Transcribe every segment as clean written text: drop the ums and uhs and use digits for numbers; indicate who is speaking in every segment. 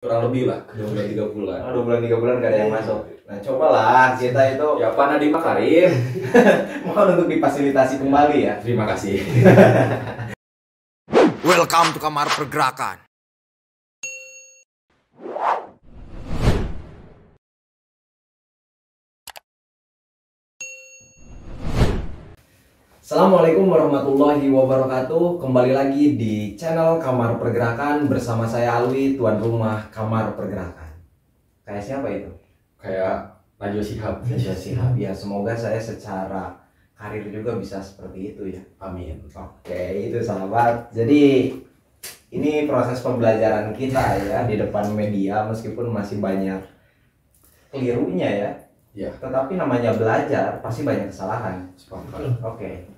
Speaker 1: kurang lebih lah 2 bulan 3 bulan.
Speaker 2: 2 bulan 3 bulan gak ada yang masuk. Nah cobalah kita itu
Speaker 1: Ya Pak Nadiem Makarim.
Speaker 2: mohon untuk difasilitasi kembali ya.
Speaker 1: Terima kasih.
Speaker 3: Welcome to Kamar Pergerakan.
Speaker 2: Assalamualaikum warahmatullahi wabarakatuh. Kembali lagi di channel Kamar Pergerakan bersama saya Alwi, tuan rumah Kamar Pergerakan. Kayak siapa itu?
Speaker 1: Kayak Najwa Shihab.
Speaker 2: Najwa Shihab. Ya semoga saya secara karir juga bisa seperti itu ya.
Speaker 1: Amin.
Speaker 2: Oke, itu sahabat. Jadi ini proses pembelajaran kita ya di depan media, meskipun masih banyak kelirunya ya.
Speaker 1: Ya.
Speaker 2: Tetapi namanya belajar pasti banyak kesalahan.
Speaker 1: Sepakat.
Speaker 2: Oke.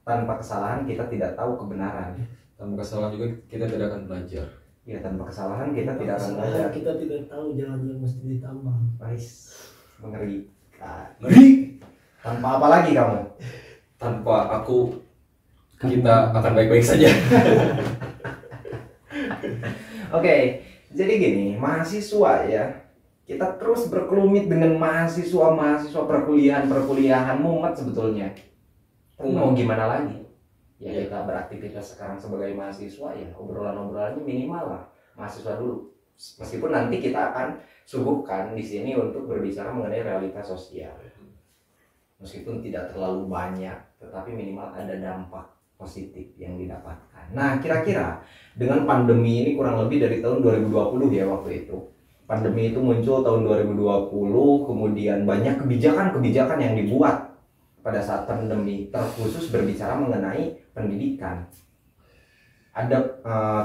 Speaker 2: Tanpa kesalahan kita tidak tahu kebenaran.
Speaker 1: Tanpa kesalahan juga kita tidak akan belajar.
Speaker 2: Ya, tanpa kesalahan kita tidak akan belajar.
Speaker 4: Kita tidak tahu jalan yang mesti ditambah.
Speaker 2: Guys, mengerikan.
Speaker 1: Ngeri.
Speaker 2: Tanpa apa lagi kamu?
Speaker 1: Tanpa aku kita akan baik-baik saja.
Speaker 2: Oke, jadi gini, mahasiswa ya. Kita terus berkelumit dengan mahasiswa perkuliahan mumet sebetulnya. Tapi mau gimana lagi? Ya kita beraktivitas sekarang sebagai mahasiswa ya obrolan-obrolannya minimal lah mahasiswa dulu. Meskipun nanti kita akan suguhkan di sini untuk berbicara mengenai realitas sosial. Meskipun tidak terlalu banyak, tetapi minimal ada dampak positif yang didapatkan. Nah, kira-kira dengan pandemi ini kurang lebih dari tahun 2020 ya waktu itu. Pandemi itu muncul tahun 2020, kemudian banyak kebijakan-kebijakan yang dibuat pada saat pandemi, terkhusus berbicara mengenai pendidikan. Ada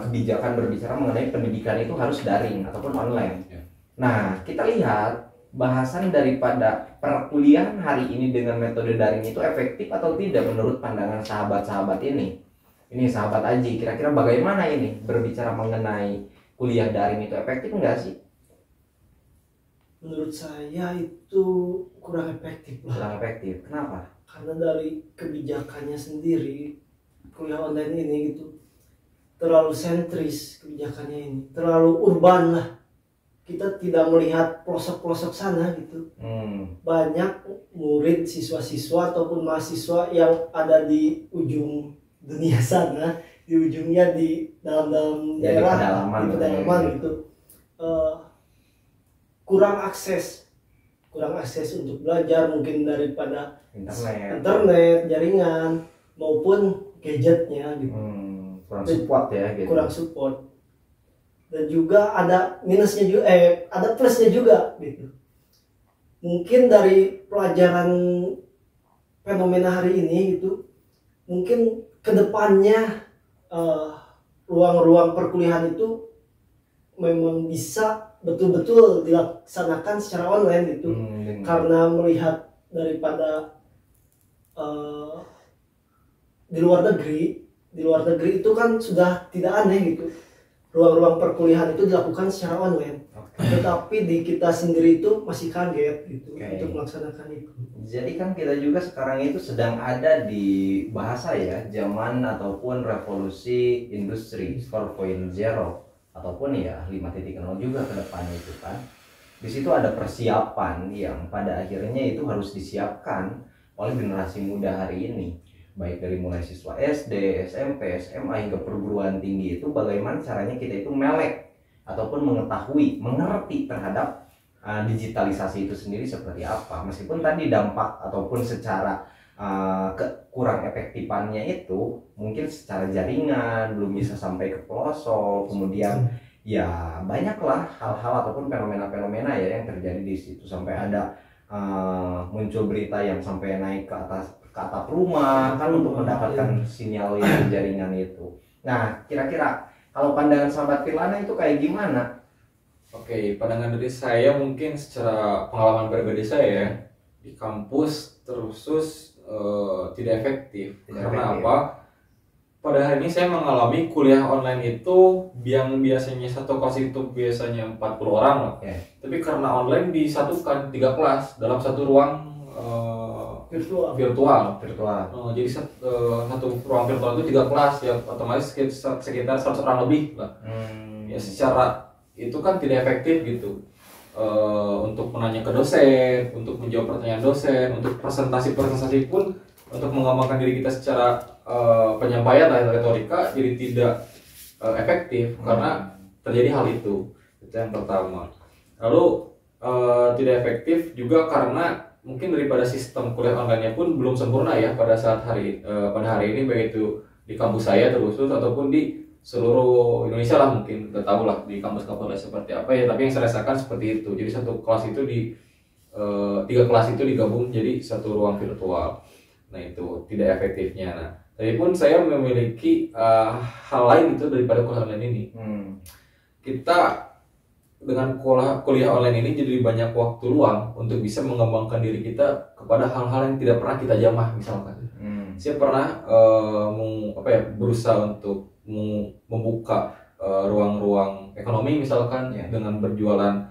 Speaker 2: kebijakan berbicara mengenai pendidikan itu harus daring ataupun online. Nah, kita lihat bahasan daripada perkuliahan hari ini dengan metode daring itu efektif atau tidak menurut pandangan sahabat-sahabat ini. Ini sahabat Aji, kira-kira bagaimana ini berbicara mengenai kuliah daring itu efektif enggak sih?
Speaker 4: Menurut saya itu kurang efektif lah.
Speaker 2: Kurang efektif. Kenapa?
Speaker 4: Karena dari kebijakannya sendiri, kuliah online ini gitu terlalu sentris kebijakannya ini, terlalu urban lah. Kita tidak melihat pelosok-pelosok sana gitu. Banyak murid, siswa-siswa ataupun mahasiswa yang ada di ujung dunia sana, di ujungnya di dalam daerah, di pedalaman gitu. Kurang akses untuk belajar mungkin daripada internet, jaringan maupun gadgetnya gitu.
Speaker 2: Kurang support ya gitu.
Speaker 4: Kurang support. Dan juga ada minusnya juga, ada plusnya juga gitu. Mungkin dari pelajaran fenomena hari ini gitu, mungkin kedepannya ruang-ruang perkuliahan itu memang bisa betul-betul dilaksanakan secara online gitu. Karena melihat daripada di luar negeri itu kan sudah tidak aneh gitu, ruang-ruang perkuliahan itu dilakukan secara online. Tetapi di kita sendiri itu masih kaget gitu untuk melaksanakan itu.
Speaker 2: Jadi kan kita juga sekarang itu sedang ada di bahasa ya zaman ataupun revolusi industri 4.0 ataupun ya 5.0 juga ke depan itu kan. Di situ ada persiapan yang pada akhirnya itu harus disiapkan oleh generasi muda hari ini. Baik dari mulai siswa SD, SMP, SMA hingga perguruan tinggi itu bagaimana caranya kita itu melek ataupun mengetahui, mengerti terhadap digitalisasi itu sendiri seperti apa. Meskipun tadi dampak ataupun secara kurang efektifannya itu mungkin secara jaringan belum bisa sampai ke pelosok, kemudian ya banyaklah hal-hal ataupun fenomena-fenomena ya yang terjadi di situ, sampai ada muncul berita yang sampai naik ke atap rumah kan untuk mendapatkan sinyal yang jaringan itu. Nah, kira-kira kalau pandangan sahabat Firlana itu kayak gimana?
Speaker 1: Oke, pandangan dari saya mungkin secara pengalaman pribadi saya di kampus terkhusus tidak efektif. Karena apa? Pada hari ini saya mengalami kuliah online itu yang biasanya satu kelas itu biasanya 40 orang loh. Tapi karena online disatukan 3 kelas dalam satu ruang virtual. Jadi satu ruang virtual itu 3 kelas ya, otomatis sekitar 100 orang lebih lah. Ya secara itu kan tidak efektif gitu. Untuk menanya ke dosen, untuk menjawab pertanyaan dosen, untuk presentasi pun untuk mengembangkan diri kita secara penyampaian dan retorika jadi tidak efektif karena terjadi hal itu yang pertama. Lalu tidak efektif juga karena mungkin daripada sistem kuliah online-nya pun belum sempurna ya pada pada hari ini, baik itu di kampus saya terusus ataupun di seluruh Indonesia lah, mungkin udah tahu lah di kampus-kampus seperti apa ya, tapi yang saya rasakan seperti itu. Jadi satu kelas itu tiga kelas itu digabung jadi satu ruang virtual. Nah itu tidak efektifnya. Nah tapi pun saya memiliki hal lain itu daripada kuliah online ini. Kita dengan kuliah online ini jadi banyak waktu luang untuk bisa mengembangkan diri kita kepada hal-hal yang tidak pernah kita jamah. Misalkan saya pernah berusaha untuk membuka ruang-ruang ekonomi misalkan dengan berjualan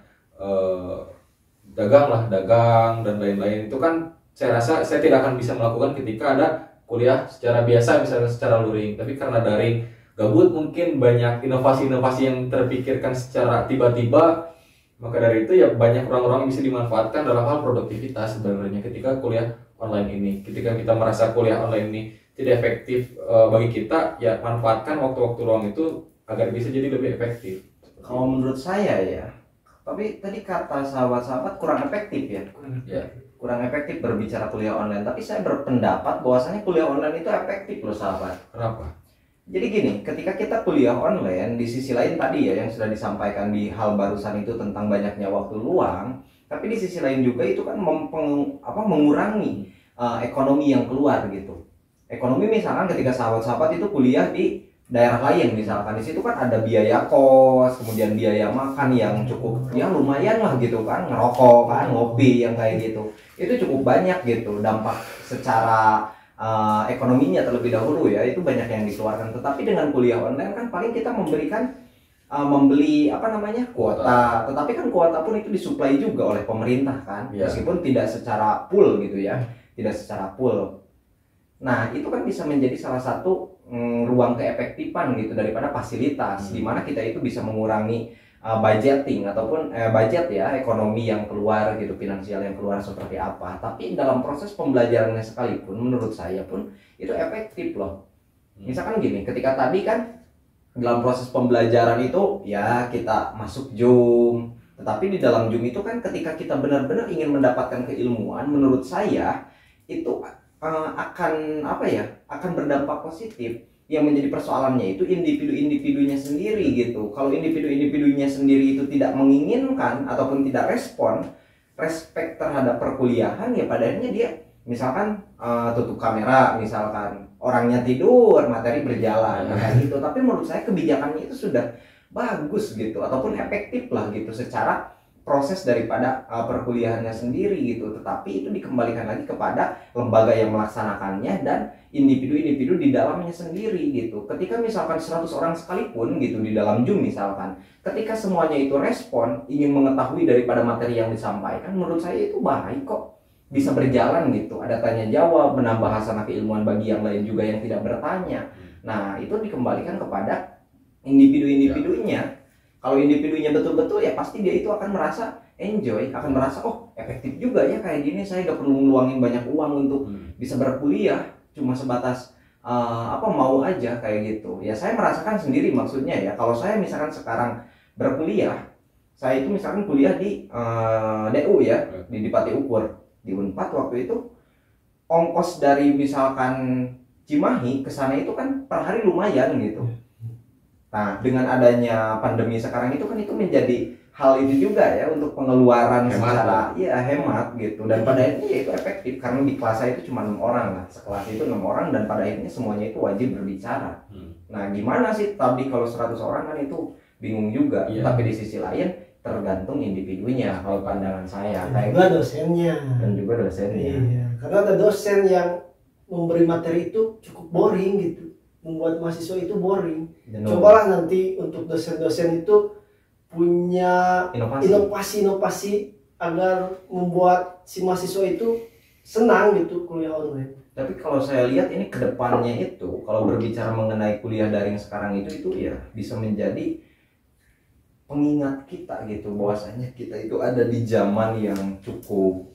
Speaker 1: dagang dan lain-lain. Itu kan saya rasa saya tidak akan bisa melakukan ketika ada kuliah secara biasa, misalnya secara luring. Tapi karena daring, gabut, mungkin banyak inovasi-inovasi yang terpikirkan secara tiba-tiba, maka dari itu ya banyak ruang-ruang yang bisa dimanfaatkan dalam hal produktivitas sebenarnya ketika kuliah online ini. Ketika kita merasa kuliah online ini tidak efektif bagi kita, ya manfaatkan waktu-waktu ruang itu agar bisa jadi lebih efektif.
Speaker 2: Kalau menurut saya ya, tapi tadi kata sahabat-sahabat kurang efektif ya. Kurang efektif berbicara kuliah online, tapi saya berpendapat bahwasanya kuliah online itu efektif loh sahabat.
Speaker 1: Kenapa?
Speaker 2: Jadi gini, ketika kita kuliah online, di sisi lain tadi ya yang sudah disampaikan di hal barusan itu tentang banyaknya waktu luang, tapi di sisi lain juga itu kan mengurangi ekonomi yang keluar gitu. Ekonomi misalkan ketika sahabat-sahabat itu kuliah di daerah lain misalkan, di situ kan ada biaya kos, kemudian biaya makan yang cukup ya lumayan lah gitu kan, ngerokok kan, ngopi yang kayak gitu. Itu cukup banyak gitu dampak secara ekonominya terlebih dahulu ya, itu banyak yang dikeluarkan. Tetapi dengan kuliah online kan paling kita membeli kuota, tetapi kan kuota pun itu disuplai juga oleh pemerintah kan, meskipun tidak secara full gitu ya, tidak secara full. Nah itu kan bisa menjadi salah satu ruang keefektifan gitu daripada fasilitas, di mana kita itu bisa mengurangi budgeting ataupun budget ya, ekonomi yang keluar gitu, finansial yang keluar seperti apa. Tapi dalam proses pembelajarannya sekalipun menurut saya pun itu efektif loh. Misalkan gini, ketika tadi kan dalam proses pembelajaran itu ya kita masuk Zoom, tetapi di dalam Zoom itu kan ketika kita benar-benar ingin mendapatkan keilmuan, menurut saya itu akan berdampak positif. Yang menjadi persoalannya itu individu-individunya sendiri gitu. Kalau individu-individunya sendiri itu tidak menginginkan ataupun tidak respect terhadap perkuliahan, ya pada akhirnya dia misalkan tutup kamera, misalkan orangnya tidur, materi berjalan kayak gitu. Tapi menurut saya kebijakannya itu sudah bagus gitu ataupun efektif lah gitu secara proses daripada perkuliahannya sendiri gitu. Tetapi itu dikembalikan lagi kepada lembaga yang melaksanakannya dan individu-individu di dalamnya sendiri gitu. Ketika misalkan 100 orang sekalipun gitu di dalam Zoom misalkan, ketika semuanya itu respon, ingin mengetahui daripada materi yang disampaikan, menurut saya itu baik kok, bisa berjalan gitu. Ada tanya jawab, menambah hasanah keilmuan bagi yang lain juga yang tidak bertanya. Nah itu dikembalikan kepada individu-individunya. Kalau individunya betul-betul ya pasti dia itu akan merasa enjoy, akan merasa oh efektif juga ya kayak gini, saya gak perlu ngeluangin banyak uang untuk bisa berkuliah, cuma sebatas mau aja kayak gitu. Ya saya merasakan sendiri maksudnya ya, kalau saya misalkan sekarang berkuliah, saya itu misalkan kuliah di DU ya, di Pati Ukur, di Unpad waktu itu, ongkos dari misalkan Cimahi ke sana itu kan per hari lumayan gitu. Nah, dengan adanya pandemi sekarang itu kan itu menjadi hal itu juga ya untuk pengeluaran secara hemat gitu, dan pada akhirnya ya itu efektif karena di kelas saya itu cuma 6 orang lah, sekelas itu 6 orang dan pada akhirnya semuanya itu wajib berbicara. Nah, gimana sih tadi kalau 100 orang kan itu bingung juga, tapi di sisi lain tergantung individunya kalau pandangan saya.
Speaker 4: Dan juga dosennya.
Speaker 2: Dan juga dosennya.
Speaker 4: Iya, karena ada dosen yang memberi materi itu cukup boring gitu, membuat mahasiswa itu boring. Cobalah nanti untuk dosen-dosen itu punya inovasi-inovasi agar membuat si mahasiswa itu senang gitu kuliah online.
Speaker 2: Tapi kalau saya lihat ini kedepannya itu, kalau berbicara mengenai kuliah daring sekarang itu ya bisa menjadi pengingat kita gitu bahwasanya kita itu ada di zaman yang cukup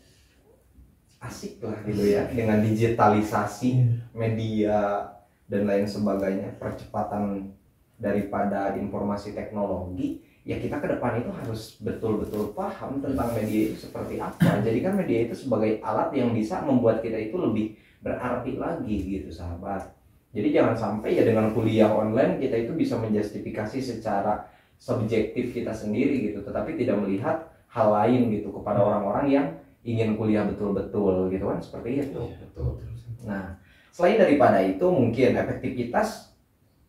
Speaker 2: asik lah gitu ya, dengan digitalisasi media dan lain sebagainya, percepatan daripada informasi teknologi. Ya kita ke depan itu harus betul-betul paham tentang media itu seperti apa. Jadi kan media itu sebagai alat yang bisa membuat kita itu lebih berarti lagi gitu sahabat. Jadi jangan sampai ya dengan kuliah online kita itu bisa menjustifikasi secara subjektif kita sendiri gitu, tetapi tidak melihat hal lain gitu kepada orang-orang yang ingin kuliah betul-betul gitu kan, seperti itu.
Speaker 1: Betul.
Speaker 2: Nah, selain daripada itu mungkin efektivitas,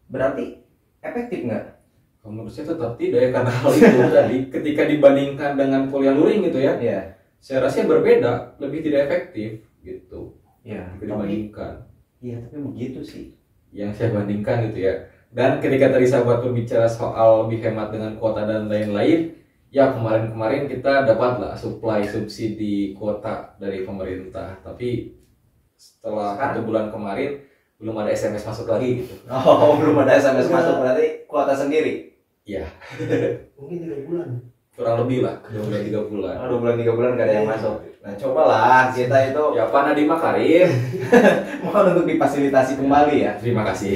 Speaker 2: berarti efektif nggak?
Speaker 1: Menurut saya tetap tidak ya, karena hal itu tadi ketika dibandingkan dengan kuliah luring gitu ya,
Speaker 2: Iya.
Speaker 1: saya rasa berbeda, lebih tidak efektif gitu.
Speaker 2: Iya.
Speaker 1: Jika dibandingkan.
Speaker 2: Iya, tapi begitu sih.
Speaker 1: Yang saya bandingkan gitu ya. Dan ketika tadi sahabat berbicara soal lebih hemat dengan kuota dan lain-lain, ya kemarin-kemarin kita dapatlah supply subsidi kuota dari pemerintah. Tapi setelah
Speaker 2: Sekarang?
Speaker 1: 1 bulan kemarin belum ada SMS masuk lagi gitu.
Speaker 2: Oh, belum ada SMS masuk, berarti kuota sendiri.
Speaker 1: Ya,
Speaker 4: Mungkin 3 bulan.
Speaker 1: kurang lebih lah, 2 bulan 3 bulan.
Speaker 2: 2 bulan 3 bulan gak ada yang masuk. Nah, cobalah kita itu
Speaker 1: Ya Pak Nadiem Makarim,
Speaker 2: mohon untuk difasilitasi kembali ya.
Speaker 1: terima kasih.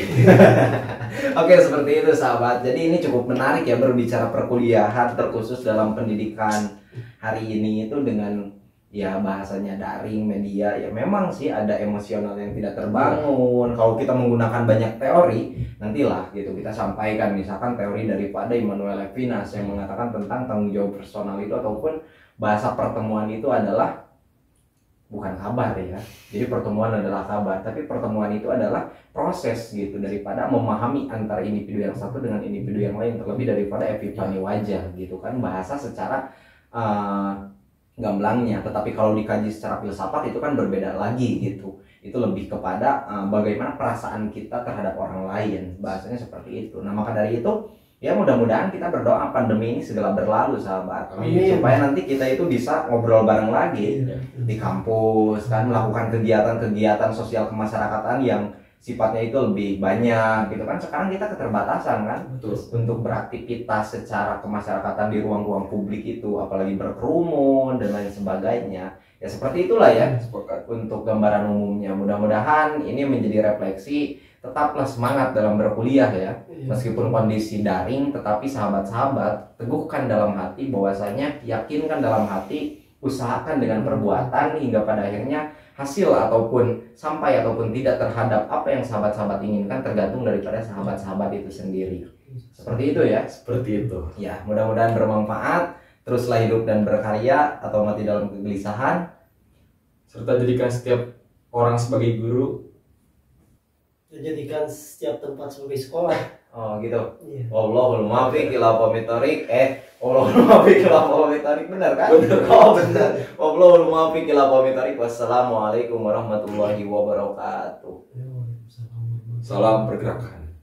Speaker 2: Oke, seperti itu sahabat. Jadi ini cukup menarik ya berbicara perkuliahan terkhusus dalam pendidikan hari ini itu dengan ya bahasanya daring media. Ya memang sih ada emosional yang tidak terbangun. Kalau kita menggunakan banyak teori, nantilah gitu kita sampaikan misalkan teori daripada Immanuel Levinas yang mengatakan tentang tanggung jawab personal itu, ataupun bahasa pertemuan itu adalah bukan kabar ya. Jadi pertemuan adalah kabar, tapi pertemuan itu adalah proses gitu daripada memahami antara individu yang satu dengan individu yang lain, terlebih daripada epifani wajah gitu kan, bahasa secara gamblangnya. Tetapi kalau dikaji secara filsafat itu kan berbeda lagi gitu. Itu lebih kepada bagaimana perasaan kita terhadap orang lain, bahasanya seperti itu. Nah maka dari itu ya mudah-mudahan kita berdoa pandemi ini segera berlalu sahabat.
Speaker 1: Amin.
Speaker 2: Supaya nanti kita itu bisa ngobrol bareng lagi di kampus kan, melakukan kegiatan-kegiatan sosial kemasyarakatan yang sifatnya itu lebih banyak gitu kan. Sekarang kita keterbatasan kan
Speaker 1: Betul.
Speaker 2: untuk beraktivitas secara kemasyarakatan di ruang-ruang publik itu, apalagi berkerumun dan lain sebagainya. Ya seperti itulah ya
Speaker 1: Sepakat.
Speaker 2: untuk gambaran umumnya. Mudah-mudahan ini menjadi refleksi. Tetaplah semangat dalam berkuliah ya. Meskipun kondisi daring, tetapi sahabat-sahabat teguhkan dalam hati bahwasanya, yakinkan dalam hati, usahakan dengan perbuatan hingga pada akhirnya hasil ataupun sampai ataupun tidak terhadap apa yang sahabat-sahabat inginkan tergantung daripada sahabat-sahabat itu sendiri. Seperti itu ya.
Speaker 1: Seperti itu.
Speaker 2: Ya, mudah-mudahan bermanfaat. Teruslah hidup dan berkarya atau mati dalam kegelisahan.
Speaker 1: Serta jadikan setiap orang sebagai guru.
Speaker 4: Jadikan setiap tempat sebagai sekolah.
Speaker 2: Oh gitu.
Speaker 4: Iya.
Speaker 2: Wallahul muwaffiq ila aqwamit thoriq. Wallahul muwaffiq ila aqwamit thoriq, benar kan?
Speaker 1: Benar.
Speaker 2: Oh benar. Wallahul muwaffiq ila aqwamit thoriq. Wassalamualaikum warahmatullahi wabarakatuh.
Speaker 1: Salam pergerakan.